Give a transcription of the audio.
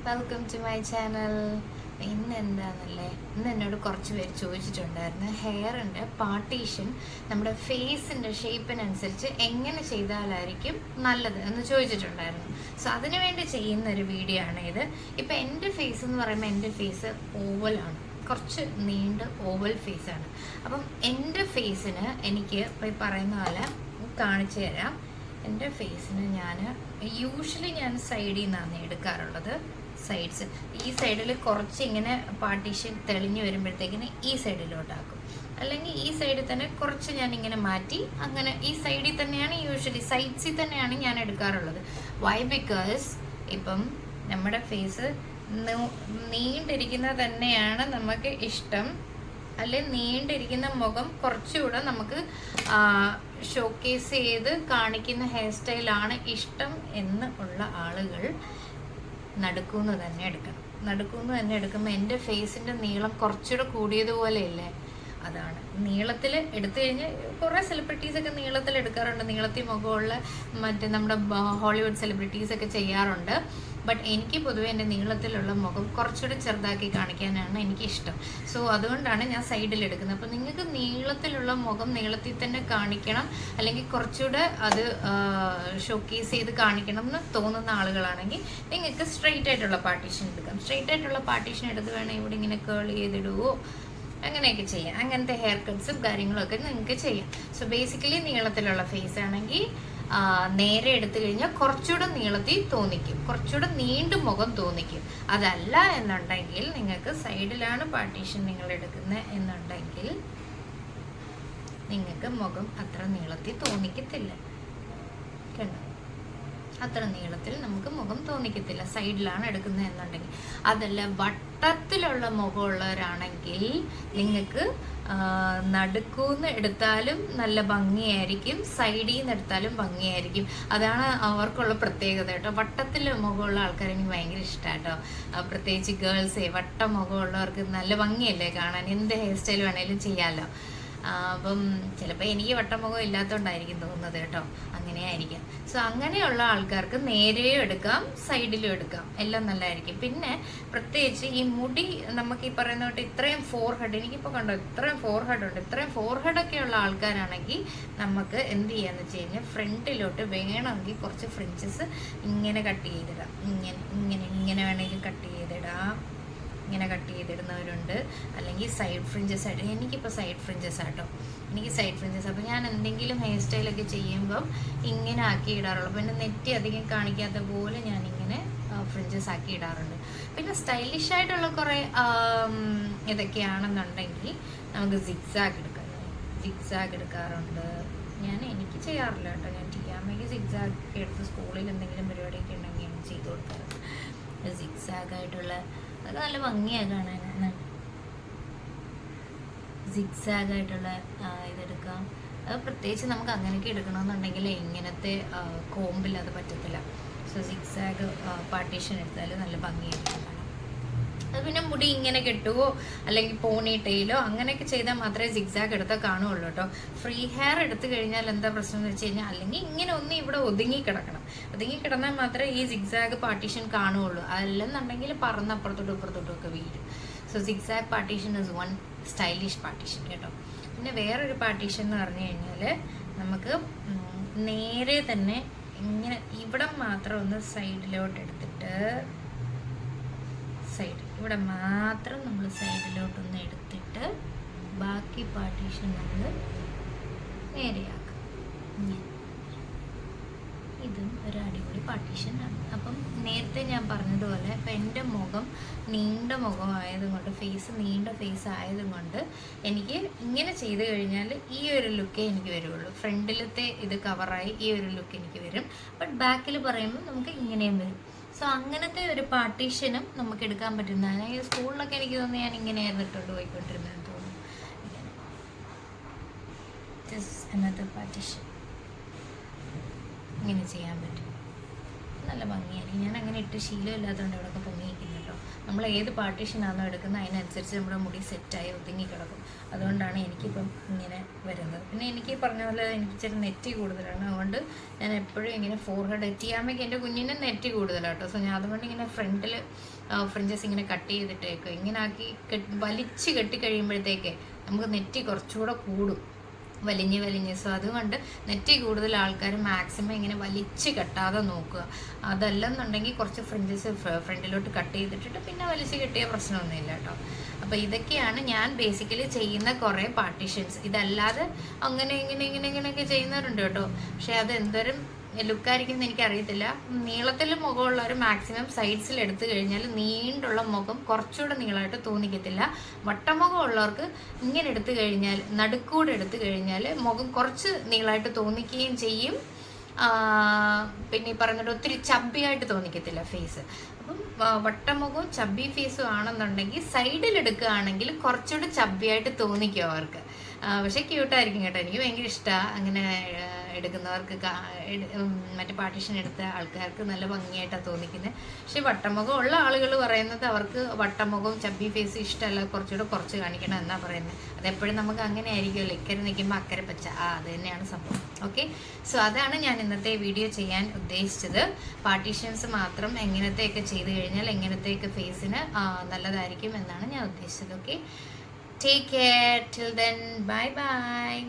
Welcome to my channel. ഇന്ന് എന്താണെന്നല്ലേ, ഇന്ന് എന്നോട് കുറച്ച് പേര് ചോദിച്ചിട്ടുണ്ടായിരുന്നു ഹെയറിൻ്റെ പാർട്ടീഷൻ നമ്മുടെ ഫേസിൻ്റെ ഷേപ്പിനനുസരിച്ച് എങ്ങനെ ചെയ്താലായിരിക്കും നല്ലത് എന്ന് ചോദിച്ചിട്ടുണ്ടായിരുന്നു. സോ അതിനു വേണ്ടി ചെയ്യുന്ന ഒരു വീഡിയോ ആണ് ഇത്. ഇപ്പം എൻ്റെ ഫേസ് എന്ന് പറയുമ്പോൾ എൻ്റെ ഫേസ് ഓവലാണ്, കുറച്ച് നീണ്ട ഓവൽ ഫേസാണ്. അപ്പം എൻ്റെ ഫേസിന് എനിക്ക് ഇപ്പോൾ ഈ പറയുന്ന പോലെ കാണിച്ചു തരാം. എൻ്റെ ഫേസിന് യൂഷ്വലി ഞാൻ സൈഡിൽ നിന്നാണ് എടുക്കാറുള്ളത്. സൈഡ്സ് ഈ സൈഡിൽ കുറച്ച് ഇങ്ങനെ പാർട്ടീഷൻ തെളിഞ്ഞു വരുമ്പോഴത്തേക്കിന് ഈ സൈഡിലോട്ടാക്കും, അല്ലെങ്കിൽ ഈ സൈഡിൽ തന്നെ കുറച്ച് ഞാൻ ഇങ്ങനെ മാറ്റി അങ്ങനെ ഈ സൈഡിൽ തന്നെയാണ് യൂഷ്വലി സൈഡ്സിൽ തന്നെയാണ് ഞാൻ എടുക്കാറുള്ളത്. വൈ? ബിക്കോസ് ഇപ്പം നമ്മുടെ ഫേസ് നീണ്ടിരിക്കുന്നത് തന്നെയാണ് നമുക്ക് ഇഷ്ടം, അല്ലെ നീണ്ടിരിക്കുന്ന മുഖം കുറച്ചുകൂടെ നമുക്ക് ഷോക്കേസ് ചെയ്ത് കാണിക്കുന്ന ഹെയർ സ്റ്റൈലാണ് ഇഷ്ടം എന്ന് ഉള്ള ആളുകൾ നടുക്കൂന്ന് തന്നെ എടുക്കണം. നടുക്കൂന്ന് തന്നെ എടുക്കുമ്പോൾ എൻ്റെ ഫേസിൻ്റെ നീളം കുറച്ചുകൂടെ കൂടിയതുപോലെ ഇല്ലേ, അതാണ് നീളത്തിൽ എടുത്തു കഴിഞ്ഞാൽ കുറേ സെലിബ്രിറ്റീസൊക്കെ നീളത്തിൽ എടുക്കാറുണ്ട്. നീളത്തിൽ മുഖമുള്ള മറ്റേ നമ്മുടെ ഹോളിവുഡ് സെലിബ്രിറ്റീസൊക്കെ ചെയ്യാറുണ്ട്. ബട്ട് എനിക്ക് പൊതുവെ എൻ്റെ നീളത്തിലുള്ള മുഖം കുറച്ചുകൂടി ചെറുതാക്കി കാണിക്കാനാണ് എനിക്കിഷ്ടം. സോ അതുകൊണ്ടാണ് ഞാൻ സൈഡിൽ എടുക്കുന്നത്. അപ്പോൾ നിങ്ങൾക്ക് നീളത്തിലുള്ള മുഖം നീളത്തിൽ തന്നെ കാണിക്കണം, അല്ലെങ്കിൽ കുറച്ചുകൂടെ അത് ഷോക്കേസ് ചെയ്ത് കാണിക്കണം എന്ന് തോന്നുന്ന ആളുകളാണെങ്കിൽ നിങ്ങൾക്ക് സ്ട്രെയിറ്റ് ആയിട്ടുള്ള പാർട്ടീഷൻ എടുക്കാം. സ്ട്രെയിറ്റ് ആയിട്ടുള്ള പാർട്ടീഷൻ എടുത്ത് വേണം ഇവിടെ ഇങ്ങനെ കേൾ ചെയ്തിടുവോ അങ്ങനെയൊക്കെ ചെയ്യാം. അങ്ങനത്തെ ഹെയർ കട്ട്സും കാര്യങ്ങളൊക്കെ നിങ്ങൾക്ക് ചെയ്യാം. സോ ബേസിക്കലി നീളത്തിലുള്ള ഫേസ് ആണെങ്കിൽ നേരെ എടുത്തു കഴിഞ്ഞാൽ കുറച്ചുകൂടെ നീളത്തിൽ തോന്നിക്കും, കുറച്ചുകൂടെ നീണ്ടു മുഖം തോന്നിക്കും. അതല്ല എന്നുണ്ടെങ്കിൽ നിങ്ങൾക്ക് സൈഡിലാണ് പാർട്ടീഷൻ നിങ്ങൾ എടുക്കുന്നത് എന്നുണ്ടെങ്കിൽ നിങ്ങൾക്ക് മുഖം അത്ര നീളത്തിൽ തോന്നിക്കത്തില്ല. കണ്ടോ, അത്ര നീളത്തിൽ നമുക്ക് മുഖം തോന്നിക്കത്തില്ല സൈഡിലാണ് എടുക്കുന്നത് എന്നുണ്ടെങ്കിൽ. അതല്ല വട്ടത്തിലുള്ള മുഖമുള്ളവരാണെങ്കിൽ നിങ്ങൾക്ക് നടുക്കൂന്ന് എടുത്താലും നല്ല ഭംഗിയായിരിക്കും, സൈഡിൽ നിന്ന് എടുത്താലും ഭംഗിയായിരിക്കും. അതാണ് അവർക്കുള്ള പ്രത്യേകത കേട്ടോ. വട്ടത്തിൽ മുഖമുള്ള ആൾക്കാർ എനിക്ക് ഭയങ്കര ഇഷ്ടമാണ് കേട്ടോ. പ്രത്യേകിച്ച് ഗേൾസേ വട്ട മുഖമുള്ളവർക്ക് നല്ല ഭംഗിയല്ലേ കാണാൻ, എന്ത് ഹെയർ സ്റ്റൈൽ വേണേലും ചെയ്യാമല്ലോ. അപ്പം ചിലപ്പോൾ എനിക്ക് വട്ടമുഖം ഇല്ലാത്തതുകൊണ്ടായിരിക്കും തോന്നുന്നത് കേട്ടോ, അങ്ങനെ ആയിരിക്കാം. സോ അങ്ങനെയുള്ള ആൾക്കാർക്ക് നേരെയും എടുക്കാം സൈഡിലും എടുക്കാം, എല്ലാം നല്ലതായിരിക്കും. പിന്നെ പ്രത്യേകിച്ച് ഈ മുടി നമുക്ക് ഈ പറയുന്ന തൊട്ട് ഇത്രയും ഫോർഹെഡ്, എനിക്കിപ്പോൾ കണ്ടോ ഇത്രയും ഫോർഹെഡ് ഉണ്ട്, ഇത്രയും ഫോർഹെഡൊക്കെ ഉള്ള ആൾക്കാരാണെങ്കിൽ നമുക്ക് എന്ത് ചെയ്യാന്ന് വെച്ച് കഴിഞ്ഞാൽ ഫ്രണ്ടിലോട്ട് വേണമെങ്കിൽ കുറച്ച് ഫ്രിഞ്ചസ് ഇങ്ങനെ കട്ട് ചെയ്തിടാം. ഇങ്ങനെ ഇങ്ങനെ ഇങ്ങനെ വേണമെങ്കിൽ കട്ട് ചെയ്തിടാം. ഇങ്ങനെ കട്ട് ചെയ്തിടുന്നവരുണ്ട്, അല്ലെങ്കിൽ സൈഡ് ഫ്രിഞ്ചസ് ആയിട്ട്. എനിക്കിപ്പോൾ സൈഡ് ഫ്രിഞ്ചസ് ആട്ടോ, എനിക്ക് സൈഡ് ഫ്രിഞ്ചസ്. അപ്പോൾ ഞാൻ എന്തെങ്കിലും ഹെയർ സ്റ്റൈലൊക്കെ ചെയ്യുമ്പം ഇങ്ങനെ ആക്കി ഇടാറുള്ളൂ. പിന്നെ നെറ്റി അധികം കാണിക്കാത്ത പോലെ ഞാനിങ്ങനെ ഫ്രിഞ്ചസ് ആക്കി ഇടാറുണ്ട്. പിന്നെ സ്റ്റൈലിഷ് ആയിട്ടുള്ള കുറേ ഇതൊക്കെയാണെന്നുണ്ടെങ്കിൽ നമുക്ക് സിഗ്സാഗ് എടുക്കാം. സിഗ്സാഗ് എടുക്കാറുണ്ട് എനിക്ക് ചെയ്യാറില്ല കേട്ടോ. ഞാൻ ടിയാമ്മയ്ക്ക് സിഗ്സാഗ് എടുത്ത് സ്കൂളിൽ എന്തെങ്കിലും പരിപാടിയൊക്കെ ഉണ്ടെങ്കിൽ ഞാൻ ചെയ്ത് കൊടുക്കാറുണ്ട്. സിഗ്സാഗായിട്ടുള്ള അത് നല്ല ഭംഗിയാണ് കാണാൻ. സിഗ്സാഗായിട്ടുള്ള ഇതെടുക്കാം. അത് പ്രത്യേകിച്ച് നമുക്ക് അങ്ങനെയൊക്കെ എടുക്കണമെന്നുണ്ടെങ്കിൽ ഇങ്ങനത്തെ കോമ്പിൽ അത് പറ്റത്തില്ല. സോ സിഗ്സാഗ് പാർട്ടീഷൻ എടുത്താൽ നല്ല ഭംഗിയായിരിക്കും കാണാം. അത് പിന്നെ മുടി ഇങ്ങനെ കെട്ടുവോ അല്ലെങ്കിൽ പോണി ടെയിലോ അങ്ങനെയൊക്കെ ചെയ്താൽ മാത്രമേ സിഗ്സാഗ് എടുത്താൽ കാണുകയുള്ളൂ കേട്ടോ. ഫ്രീ ഹെയർ എടുത്തു കഴിഞ്ഞാൽ എന്താ പ്രശ്നം എന്ന് വെച്ച് കഴിഞ്ഞാൽ അല്ലെങ്കിൽ ഇങ്ങനെ ഒന്ന് ഇവിടെ ഒതുങ്ങിക്കിടക്കണം. ഒതുങ്ങിക്കിടന്നാൽ മാത്രമേ ഈ സിഗ്സാഗ് പാർട്ടീഷൻ കാണുകയുള്ളൂ. അല്ലെന്നുണ്ടെങ്കിൽ പറന്ന് അപ്പുറത്തോട്ടും ഇപ്പുറത്തോട്ടും ഒക്കെ വീഴും. So zigzag partition is one stylish partition കേട്ടോ. പിന്നെ വേറൊരു പാർട്ടീഷൻ എന്ന് പറഞ്ഞു കഴിഞ്ഞാൽ നമുക്ക് നേരെ തന്നെ ഇങ്ങനെ ഇവിടെ മാത്രം ഒന്ന് സൈഡിലോട്ട് എടുത്തിട്ട് ഇവിടെ മാത്രം നമ്മൾ സൈഡിലോട്ടൊന്ന് എടുത്തിട്ട് ബാക്കി പാർട്ടീഷൻ നമ്മൾ നേരെയാക്കാം. ഇതും ഒരു അടിപൊളി പാർട്ടീഷനാണ്. അപ്പം നേരത്തെ ഞാൻ പറഞ്ഞതുപോലെ ഇപ്പം എൻ്റെ മുഖം നീണ്ട മുഖമായതുകൊണ്ട്, ഫേസ് നീണ്ട ഫേസ് ആയതുകൊണ്ട് എനിക്ക് ഇങ്ങനെ ചെയ്ത് കഴിഞ്ഞാൽ ഈ ഒരു ലുക്കേ എനിക്ക് വരുള്ളൂ. ഫ്രണ്ടിലത്തെ ഇത് കവറായി ഈ ഒരു ലുക്ക് എനിക്ക് വരും. ബട്ട് ബാക്കിൽ പറയുമ്പോൾ നമുക്ക് ഇങ്ങനെയും വരും. സോ അങ്ങനത്തെ ഒരു പാർട്ടീഷനും നമുക്ക് എടുക്കാൻ പറ്റുന്നതാണ്. ഈ സ്കൂളിലൊക്കെ എനിക്ക് തോന്നുന്നു ഞാൻ ഇങ്ങനെയായിരുന്നു ഇട്ടുകൊണ്ട് പോയിക്കൊണ്ടിരുന്നതെന്ന് തോന്നുന്നു. ഇങ്ങനെ ജസ്റ്റ് അനദർ പാർട്ടീഷൻ ഇങ്ങനെ ചെയ്യാൻ പറ്റും, നല്ല ഭംഗിയായിരിക്കും. ഞാൻ അങ്ങനെ ഇട്ട് ശീലമില്ലാത്തതുകൊണ്ട് ഇവിടെയൊക്കെ പൊങ്ങിയിരിക്കുന്നു കേട്ടോ. നമ്മൾ ഏത് പാർട്ടീഷനാണോ എടുക്കുന്നത് അതിനനുസരിച്ച് നമ്മുടെ മുടി സെറ്റായി ഒതുങ്ങി കിടക്കും. അതുകൊണ്ടാണ് എനിക്കിപ്പം ഇങ്ങനെ വരുന്നത്. പിന്നെ എനിക്ക് പറഞ്ഞ പോലെ എനിക്ക് ഇച്ചിരി നെറ്റി കൂടുതലാണ്. അതുകൊണ്ട് ഞാൻ എപ്പോഴും ഇങ്ങനെ ഫോർഹെഡ് ടിയാമ്മയ്ക്ക് എൻ്റെ കുഞ്ഞിന് നെറ്റി കൂടുതലാണ് കേട്ടോ. സോ ഞാൻ അതുകൊണ്ട് ഇങ്ങനെ ഫ്രണ്ടിൽ ഫ്രിഞ്ചസ് ഇങ്ങനെ കട്ട് ചെയ്തിട്ടേക്കും. ഇങ്ങനെ ആക്കി വലിച്ച് കെട്ടി കഴിയുമ്പോഴത്തേക്ക് നമുക്ക് നെറ്റി കുറച്ചുകൂടെ കൂടും, വലിഞ്ഞ്. സോ അതുകൊണ്ട് നെറ്റി കൂടുതൽ ആൾക്കാർ മാക്സിമം ഇങ്ങനെ വലിച്ച് കെട്ടാതെ നോക്കുക. അതല്ലെന്നുണ്ടെങ്കിൽ കുറച്ച് ഫ്രിഞ്ചസ് ഫ്രണ്ടിലോട്ട് കട്ട് ചെയ്തിട്ടിട്ട് പിന്നെ വലിച്ച് കെട്ടിയ പ്രശ്നമൊന്നുമില്ല കേട്ടോ. അപ്പോൾ ഇതൊക്കെയാണ് ഞാൻ ബേസിക്കലി ചെയ്യുന്ന കുറേ പാർട്ടീഷൻസ്. ഇതല്ലാതെ അങ്ങനെ ഇങ്ങനെയൊക്കെ ചെയ്യുന്നവരുണ്ട് കേട്ടോ. പക്ഷെ അത് എന്തോരം ലുക്കായിരിക്കും എന്ന് എനിക്കറിയത്തില്ല. നീളത്തിൽ മുഖമുള്ളവർ മാക്സിമം സൈഡ്സിൽ എടുത്തു കഴിഞ്ഞാൽ നീണ്ടുള്ള മുഖം കുറച്ചുകൂടെ നീളമായിട്ട് തോന്നിക്കത്തില്ല. വട്ടമുഖം ഉള്ളവർക്ക് ഇങ്ങനെ എടുത്തു കഴിഞ്ഞാൽ, നടുക്കൂടെ എടുത്തു കഴിഞ്ഞാൽ മുഖം കുറച്ച് നീളമായിട്ട് തോന്നിക്കുകയും ചെയ്യും. പിന്നെ ഈ പറഞ്ഞിട്ട് ഒത്തിരി ചബ്ബിയായിട്ട് തോന്നിക്കത്തില്ല ഫേസ്. അപ്പം വട്ടമുഖവും ചബ്ബി ഫേസും ആണെന്നുണ്ടെങ്കിൽ സൈഡിൽ എടുക്കുകയാണെങ്കിൽ കുറച്ചുകൂടെ ചബ്ബിയായിട്ട് തോന്നിക്കും അവർക്ക്. പക്ഷെ ക്യൂട്ടായിരിക്കും കേട്ടോ. എനിക്ക് ഭയങ്കര ഇഷ്ടമാണ് അങ്ങനെ എടുക്കുന്നവർക്ക്. മറ്റേ പാർട്ടീഷൻ എടുത്ത ആൾക്കാർക്ക് നല്ല ഭംഗിയായിട്ടാണ് തോന്നിക്കുന്നത്. പക്ഷെ വട്ടമുഖം ഉള്ള ആളുകൾ പറയുന്നത് അവർക്ക് വട്ടമുഖവും ചബ്ബി ഫേസും ഇഷ്ടമല്ല, കുറച്ചുകൂടെ കുറച്ച് കാണിക്കണം എന്നാണ് പറയുന്നത്. അതെപ്പോഴും നമുക്ക് അങ്ങനെ ആയിരിക്കുമല്ലോ, ഇക്കരെ നിൽക്കുമ്പോൾ അക്കരെ പച്ച. അത് തന്നെയാണ് സംഭവം. ഓക്കെ, സോ അതാണ് ഞാൻ ഇന്നത്തെ വീഡിയോ ചെയ്യാൻ ഉദ്ദേശിച്ചത്. പാർട്ടീഷൻസ് മാത്രം എങ്ങനത്തെയൊക്കെ ചെയ്ത് കഴിഞ്ഞാൽ എങ്ങനത്തെയൊക്കെ ഫേസിന് നല്ലതായിരിക്കും എന്നാണ് ഞാൻ ഉദ്ദേശിച്ചത്. Okay, take care till then, bye bye.